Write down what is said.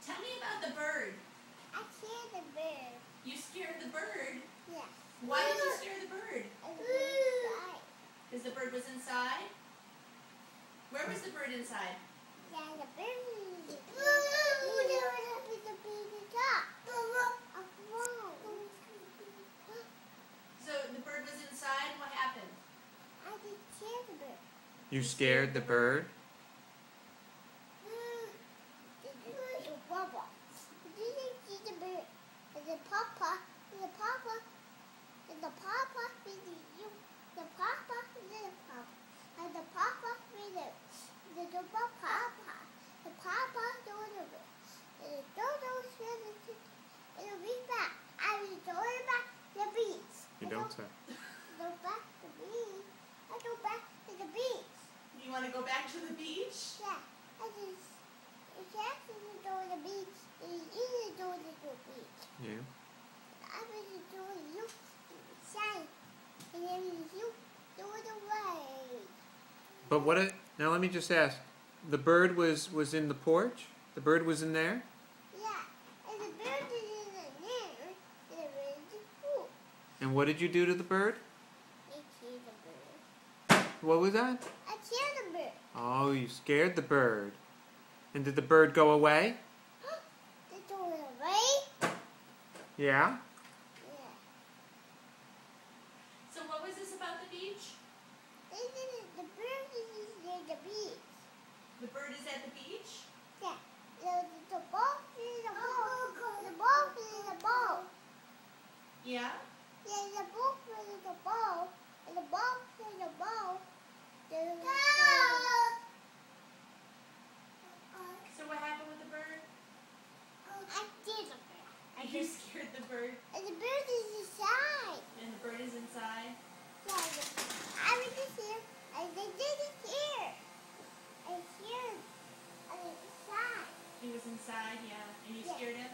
Tell me about the bird. I scared the bird. You scared the bird? Yeah. Why did you scare the bird? Because the bird was inside? Where was the bird inside? Yeah, the bird is So the bird was inside, and what happened? I just scared the bird. You scared the bird? The bubble. Did you see the bird? The papa, the papa, the papa with you, the papa with the papa, and the papa with the papa, the papa dodo, the dodo's with it'll be back. I will go back to the beach. You don't say. Go back to the beach. I go back to the beach. You want to go back to the beach? Yeah, I just. If you actually go to the beach, you go to the beach. Yeah. I was doing you shine, and then you do it away. But what? Now let me just ask. The bird was in the porch. The bird was in there. Yeah, and the bird is in there. The bird is cool. And what did you do to the bird? I killed the bird. What was that? I killed the bird. Oh, you scared the bird. And did the bird go away? They threw it away. Yeah. Yeah. So what was this about the beach? The bird is near the beach. The bird is at the beach? Yeah. The ball is a ball. The ball is a ball. Yeah? Yeah, the ball is a ball. And the ball is a ball. So what happened with the bird? I did the bird. And you scared the bird, And the bird is inside. and the bird is inside? Yeah, I was just here. I did it here. I here. I was inside. He was inside, yeah. And you Yeah. scared him?